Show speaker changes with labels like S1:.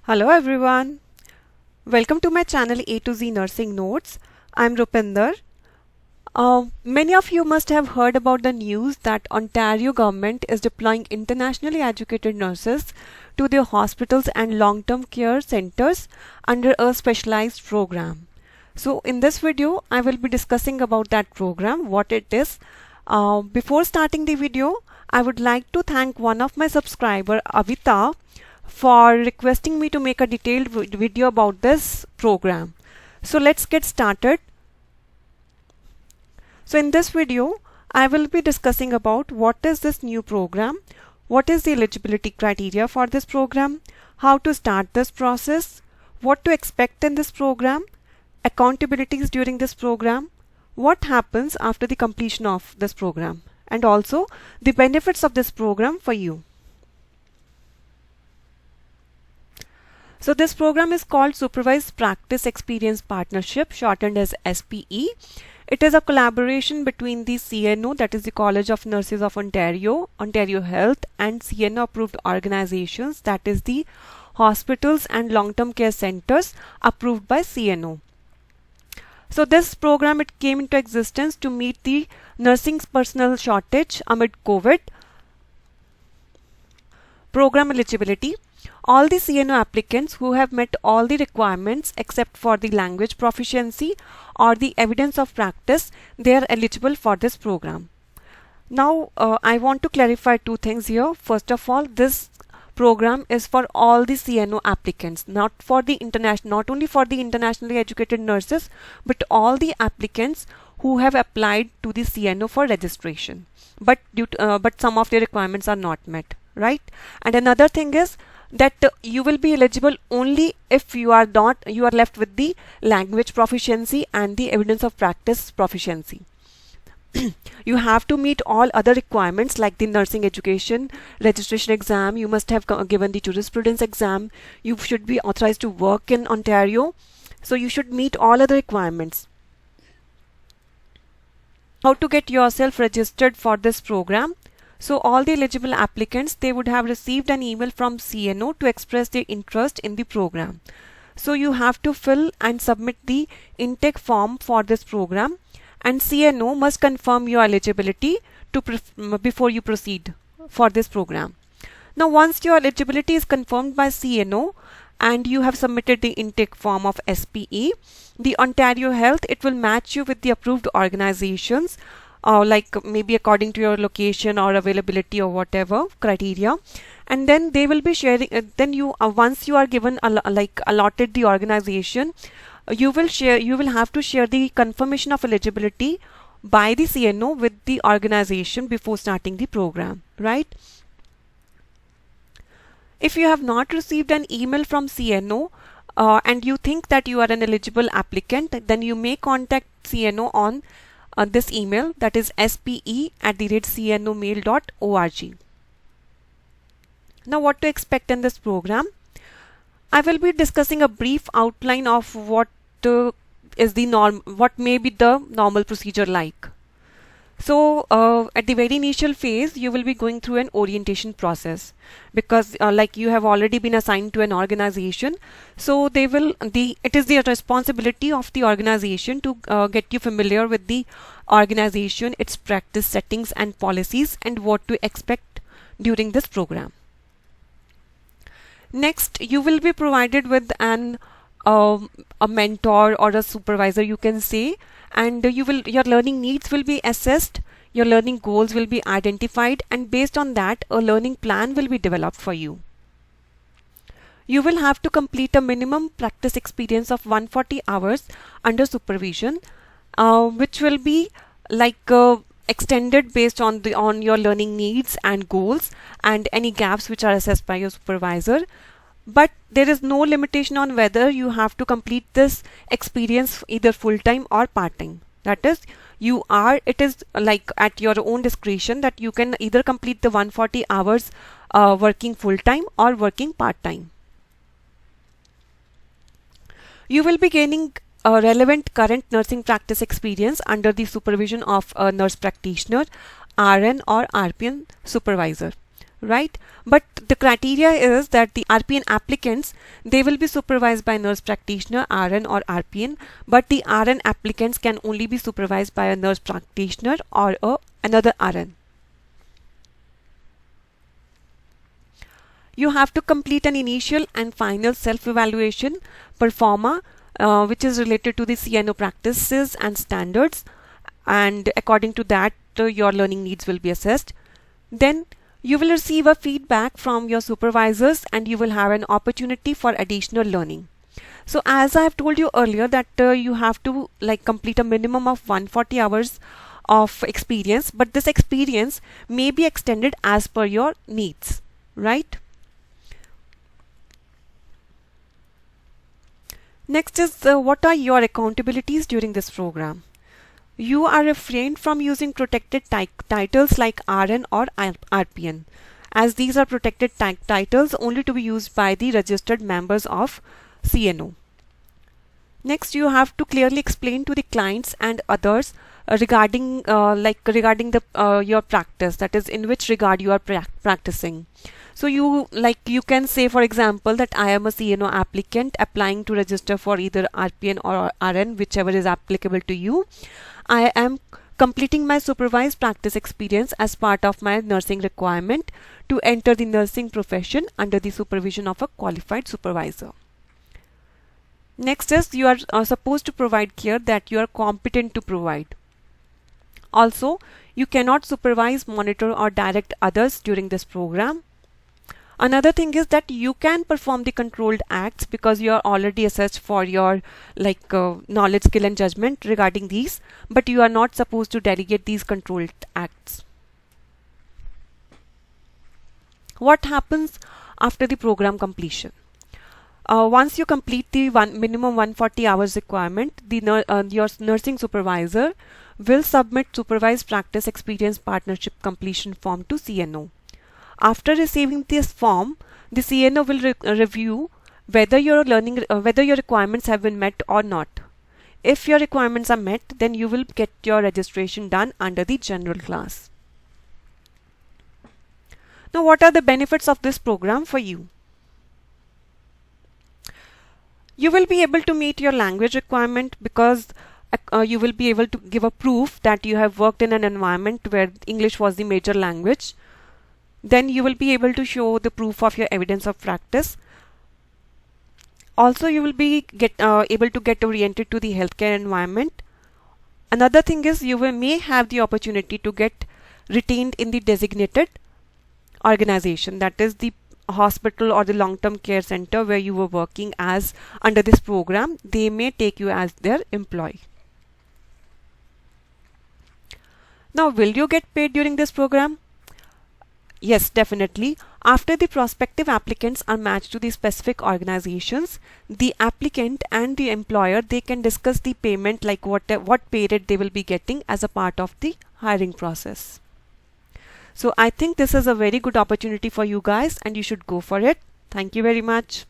S1: Hello everyone. Welcome to my channel A to Z Nursing Notes. I'm Rupinder. Many of you must have heard about the news that Ontario government is deploying internationally educated nurses to their hospitals and long-term care centers under a specialized program. So in this video, I will be discussing about that program, what it is. Before starting the video, I would like to thank one of my subscriber, Avita, for requesting me to make a detailed video about this program. So let's get started. So in this video, I will be discussing about what is this new program, what is the eligibility criteria for this program, how to start this process, what to expect in this program, accountabilities during this program, what happens after the completion of this program, and also the benefits of this program for you. So this program is called Supervised Practice Experience Partnership, shortened as SPE. It is a collaboration between the CNO, that is the College of Nurses of Ontario, Ontario Health and CNO approved organizations, that is the hospitals and long-term care centers approved by CNO. So this program, it came into existence to meet the nursing personnel shortage amid COVID. Program eligibility. All the CNO applicants who have met all the requirements except for the language proficiency or the evidence of practice, they are eligible for this program. Now I want to clarify two things here. First of all, this program is for all the CNO applicants, not only for the internationally educated nurses, but all the applicants who have applied to the CNO for registration, but some of their requirements are not met, right? And another thing is that you will be eligible only if you are left with the language proficiency and the evidence of practice proficiency. You have to meet all other requirements like the nursing education registration exam. You must have given the jurisprudence exam. You should be authorized to work in Ontario. So you should meet all other requirements. How to get yourself registered for this program? So all the eligible applicants, they would have received an email from CNO to express their interest in the program. So you have to fill and submit the intake form for this program, and CNO must confirm your eligibility before you proceed for this program. Now once your eligibility is confirmed by CNO and you have submitted the intake form of SPE, the Ontario Health, it will match you with the approved organizations, like maybe according to your location or availability or whatever criteria, and then they will be sharing. Once you are given allotted the organization, you will have to share the confirmation of eligibility by the CNO with the organization before starting the program, right? If you have not received an email from CNO and you think that you are an eligible applicant, then you may contact CNO on this email, that is spe@cnomail.org. Now what to expect in this program? I will be discussing a brief outline of what may be the normal procedure like. So at the very initial phase, you will be going through an orientation process because like you have already been assigned to an organization. So it is the responsibility of the organization to get you familiar with the organization, its practice settings and policies, and what to expect during this program. Next, you will be provided with a mentor or a supervisor, you can say, and your learning needs will be assessed, your learning goals will be identified, and based on that a learning plan will be developed for you. You will have to complete a minimum practice experience of 140 hours under supervision, which will be extended based on your learning needs and goals and any gaps which are assessed by your supervisor. But there is no limitation on whether you have to complete this experience either full-time or part-time. That is, it is like at your own discretion that you can either complete the 140 hours working full-time or working part-time. You will be gaining a relevant current nursing practice experience under the supervision of a nurse practitioner, RN or RPN supervisor. right? But the criteria is that the RPN applicants, they will be supervised by nurse practitioner, RN or RPN, but the RN applicants can only be supervised by a nurse practitioner or another RN. You have to complete an initial and final self-evaluation, performa, which is related to the CNO practices and standards, and according to that your learning needs will be assessed. Then you will receive a feedback from your supervisors and you will have an opportunity for additional learning. So as I have told you earlier that you have to complete a minimum of 140 hours of experience, but this experience may be extended as per your needs, right? Next is what are your accountabilities during this program? You are refrained from using protected titles like RN or RPN, as these are protected titles only to be used by the registered members of CNO. Next, you have to clearly explain to the clients and others regarding your practice, that is in which regard you are practicing. So you can say, for example, that I am a CNO applicant applying to register for either RPN or RN, whichever is applicable to you. I am completing my supervised practice experience as part of my nursing requirement to enter the nursing profession under the supervision of a qualified supervisor. Next is you are supposed to provide care that you are competent to provide. Also, you cannot supervise, monitor or direct others during this program. Another thing is that you can perform the controlled acts because you are already assessed for your knowledge, skill and judgment regarding these, but you are not supposed to delegate these controlled acts. What happens after the program completion? Once you complete the minimum 140 hours requirement, your nursing supervisor will submit supervised practice experience partnership completion form to CNO. After receiving this form, the CNO will review whether your requirements have been met or not. If your requirements are met, then you will get your registration done under the general class. Now, what are the benefits of this program for you? You will be able to meet your language requirement because you will be able to give a proof that you have worked in an environment where English was the major language. Then you will be able to show the proof of your evidence of practice. Also, you will be able to get oriented to the healthcare environment. Another thing is you may have the opportunity to get retained in the designated organization, that is the hospital or the long-term care center where you were working as under this program. They may take you as their employee. Now, will you get paid during this program? Yes, definitely. After the prospective applicants are matched to the specific organizations, the applicant and the employer, they can discuss the payment, like what pay rate they will be getting as a part of the hiring process. So I think this is a very good opportunity for you guys and you should go for it. Thank you very much.